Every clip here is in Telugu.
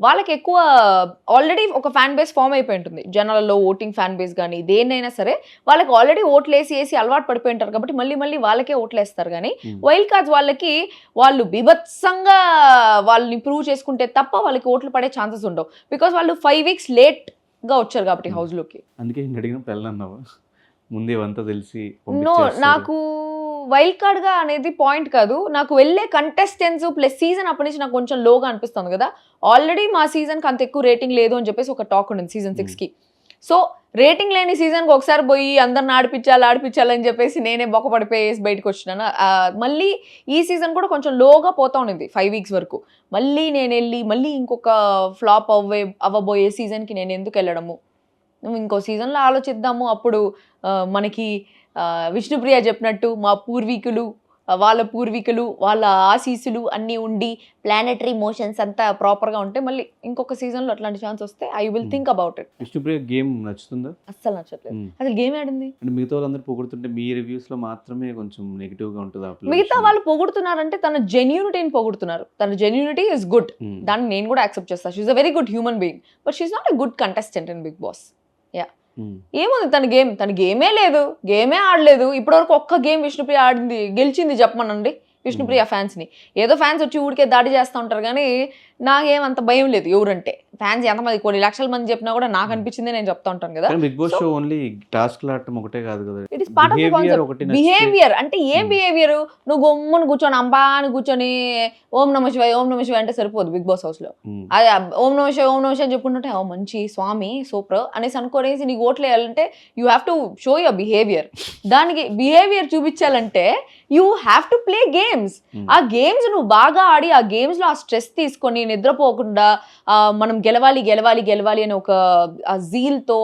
వాళ్ళకి ఎక్కువ ఆల్రెడీ ఒక ఫ్యాన్ బేస్ ఫామ్ అయిపోయి ఉంటుంది. జనాలలో ఓటింగ్ ఫ్యాన్ బేస్ గానీ, దేన్నైనా సరే వాళ్ళకి ఆల్రెడీ ఓట్లేసి అలవాటు పడిపోయి ఉంటారు కాబట్టి మళ్ళీ వాళ్ళకే ఓట్లేస్తారు గానీ, వైల్డ్ కార్డ్స్ వాళ్ళకి వాళ్ళు బీభత్సంగా వాళ్ళని ప్రూవ్ చేసుకుంటే తప్ప వాళ్ళకి ఓట్లు పడే ఛాన్సెస్ ఉండవు. బికాస్ వాళ్ళు 5 వీక్స్ లేట్‌గా వచ్చారు కాబట్టి హౌస్‌లోకి. అందుకే నేను అడిగిన పెళ్ళన్నావా? ముందే ఇవంతా తెలిసి నో, నాకు వైల్డ్ కార్డ్‌గా అనేది పాయింట్ కాదు. నాకు వెళ్ళే కంటెస్టెంట్స్ ప్లస్ సీజన్ అప్పటి నుంచి నాకు కొంచెం లోగా అనిపిస్తుంది కదా! ఆల్రెడీ మా సీజన్‌కి అంత ఎక్కువ రేటింగ్ లేదు అని చెప్పేసి ఒక టాక్ ఉండింది సీజన్ 6కి. సో, రేటింగ్ లేని సీజన్‌కి ఒకసారి పోయి అందరిని ఆడిపించాలని చెప్పేసి నేనే బొక్కపడిపోయేసి బయటకొచ్చినాను. మళ్ళీ ఈ సీజన్ కూడా కొంచెం లోగా పోతా ఉండింది 5 వీక్స్ వరకు. మళ్ళీ నేనెళ్ళి మళ్ళీ ఇంకొక ఫ్లాప్ అవ్వబోయే సీజన్‌కి నేనెందుకెళ్ళడము? ఇంకో సీజన్‌లో ఆలోచిద్దాము. అప్పుడు మనకి విష్ణుప్రియ చెప్పినట్టు మా పూర్వీకులు, వాళ్ళ ఆశీస్సులు అన్నీ ఉండి ప్లానెటరీ మోషన్స్ అంతా ప్రాపర్‌గా ఉంటే మళ్ళీ ఇంకొక సీజన్‌లో అట్లాంటి ఛాన్స్ వస్తే I will think about it. Vishnupriya game నచ్చుతుందా? అస్సలు నచ్చట్లేదు. అసలు గేమ్ ఆడింది. అంటే మిగతా వాళ్ళందరూ పొగుడుతుంటే మీ రివ్యూస్‌లో మాత్రమే కొంచెం నెగెటివ్‌గా ఉంటది ఆ పిల్ల మిగతా విషయం. వాళ్ళు పొగుడుతున్నారంటే తన జెన్యూనిటీని పొగుడుతున్నారు. తన జెన్యూనిటీ ఇస్ గుడ్. దాన్ని నేను కూడా యాక్సెప్ట్ చేస్తాను. She is a very good human being. But she is not a good contestant in Bigg Boss. Yeah. ఏముంది తన గేమే లేదు, గేమే ఆడలేదు. ఇప్పటివరకు ఒక్క గేమ్ విష్ణుప్రియ ఆడింది, గెలిచింది చెప్పమనండి విష్ణుప్రియ ఫ్యాన్స్ని. ఏదో ఫ్యాన్స్ వచ్చి ఊరికే దాడి చేస్తూ ఉంటారు కానీ నాకేం అంత భయం లేదు. ఎవరంటే ఫ్యాన్స్ ఎంతమంది కొన్ని లక్షల మంది చెప్పినా కూడా నాకు అనిపించింది నేను చెప్తా ఉంటాను కదా. Bigg Boss show only task ఆడటం ఒకటే కాదు కదా. It is part of the concept. Behaviour అంటే ఏం బిహేవియర్? నువ్వు గమ్మున కూర్చొని అంబాని కూర్చొని ఓం నమ శివాయ అంటే సరిపోదు బిగ్ బాస్ హౌస్ లో. అది ఓం నమ శివాయ అని చెప్పుకుంటుంటే ఓ మంచి స్వామి సూపర్ అనేసి అనుకోనేసి నీకు ఓట్లు వేయాలంటే you have to show your behaviour. దానికి బిహేవియర్ చూపించాలంటే you have to play games. ఆ గేమ్స్ నువ్వు బాగా ఆడి ఆ గేమ్స్ లో ఆ స్ట్రెస్ తీసుకొని నిద్రపోకుండా మనం గెలవాలి అనే ఒక జీల్తో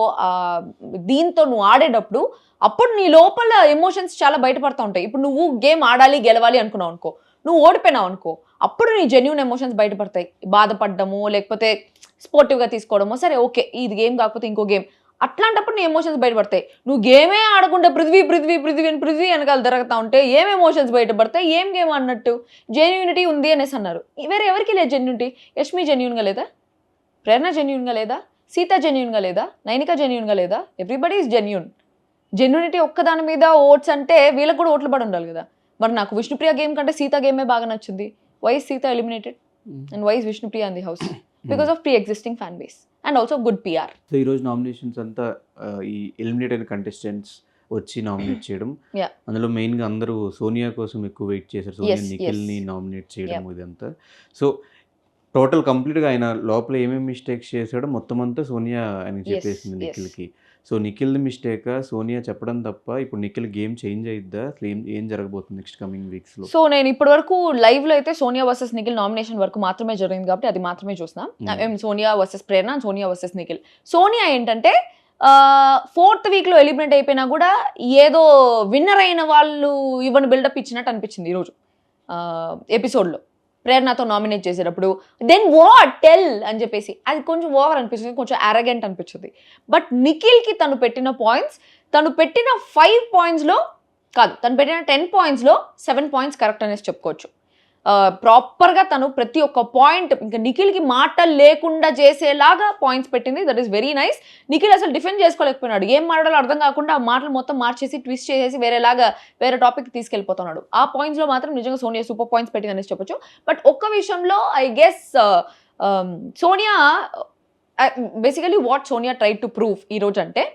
దీంతో నువ్వు ఆడేటప్పుడు అప్పుడు నీ లోపల ఎమోషన్స్ చాలా బయటపడతా ఉంటాయి. ఇప్పుడు నువ్వు గేమ్ గెలవాలి అనుకున్నావు అనుకో, నువ్వు ఓడిపోయినావు అనుకో, అప్పుడు నీ జెన్యూన్ ఎమోషన్స్ బయటపడతాయి. బాధపడ్డము లేకపోతే స్పోర్టివ్గా తీసుకోవడము, సరే ఓకే ఇది గేమ్ కాకపోతే ఇంకో గేమ్, అట్లాంటప్పుడు నీ ఎమోషన్స్ బయటపడతాయి. నువ్వు గేమే ఆడకుండా పృథ్వీ వెనకాల తిరుగుతా ఉంటే ఏం ఎమోషన్స్ బయటపడతాయి? ఏం గేమ్ అన్నట్టు? జెన్యూనిటీ ఉంది అనేసి అన్నారు. వేరే ఎవరికి లేదు జెన్యూనిటీ. యష్మి జెన్యూన్గా లేదా? ప్రేరణ జెన్యూన్గా లేదా? సీత జెన్యూన్గా లేదా? నైనిక జెన్యూన్గా లేదా? Everybody is genuine. జెన్యూనిటీ ఒక్కదాని మీద ఓట్స్ అంటే వీళ్ళకి కూడా ఓట్లు పడి ఉండాలి కదా. మరి నాకు విష్ణుప్రియ గేమ్ కంటే సీత గేమే బాగా నచ్చింది. Why is Sita eliminated and why is Vishnupriya in the house? Because of pre existing fan base and also good PR. So ఈరోజు నామినేషన్స్ అంతా ఈ ఎలిమినేట్ అయిన కంటెస్టెంట్స్ వచ్చి నామినేట్ చేయడం, అందులో మెయిన్గా అందరూ సోనియా కోసం ఎక్కువ వెయిట్ చేశారు. సోనియా నిఖిల్ని నామినేట్ చేయడం ఇదంతా. సో టోటల్ కంప్లీట్గా ఆయన లోపల ఏమేమి మిస్టేక్స్ చేశాడో మొత్తం అంతా సోనియా ఆయనకి చెప్పేసింది నిఖిల్కి. సో నిఖిల్ మిస్టేకా సోనియా చెప్పడం తప్ప ఇప్పుడు నిఖిల్ గేమ్ చేంజ్ అయిద్దా? అసలు ఏం జరగబోతుంది నెక్స్ట్ కమింగ్ వీక్స్లో? సో నేను ఇప్పటి వరకు లైవ్లో అయితే సోనియా వర్సెస్ నిఖిల్ నామినేషన్ వరకు మాత్రమే జరిగింది కాబట్టి అది మాత్రమే చూసిన. సోనియా వర్సెస్ ప్రేరణ, సోనియా వర్సెస్ నిఖిల్. సోనియా ఏంటంటే 4th వీక్లో ఎలిమినేట్ అయిపోయినా కూడా ఏదో విన్నర్ అయిన వాళ్ళు ఇవ్వని బిల్డప్ ఇచ్చినట్టు అనిపించింది ఈరోజు ఎపిసోడ్లో. ప్రేరణతో నామినేట్ చేసేటప్పుడు దెన్ వాట్ టెల్ అని చెప్పేసి అది కొంచెం ఓవర్ అనిపిస్తుంది, కొంచెం అరగెంట్ అనిపించింది. బట్ నిఖిల్కి తను పెట్టిన 5 పాయింట్స్లో కాదు, తను పెట్టిన 10 పాయింట్స్లో 7 పాయింట్స్ కరెక్ట్ అనేసి చెప్పుకోవచ్చు. ప్రాపర్గా తను ప్రతి ఒక్క పాయింట్ ఇంకా నిఖిల్కి మాటలు లేకుండా చేసేలాగా పాయింట్స్ పెట్టింది. That is very nice. Nikhil అసలు డిఫెండ్ చేసుకోలేకపోయినాడు. ఏం మాట్లాడాలో అర్థం కాకుండా ఆ మాటలు మొత్తం మార్చేసి ట్విస్ట్ చేసేసి వేరే టాపిక్ తీసుకెళ్ళిపోతున్నాడు. ఆ పాయింట్స్లో మాత్రం నిజంగా సోనియా సూపర్ పాయింట్స్ పెట్టింది అనేసి చెప్పొచ్చు. బట్ ఒక్క విషయంలో I guess Sonia basically what Sonia try to prove ఈరోజు అంటే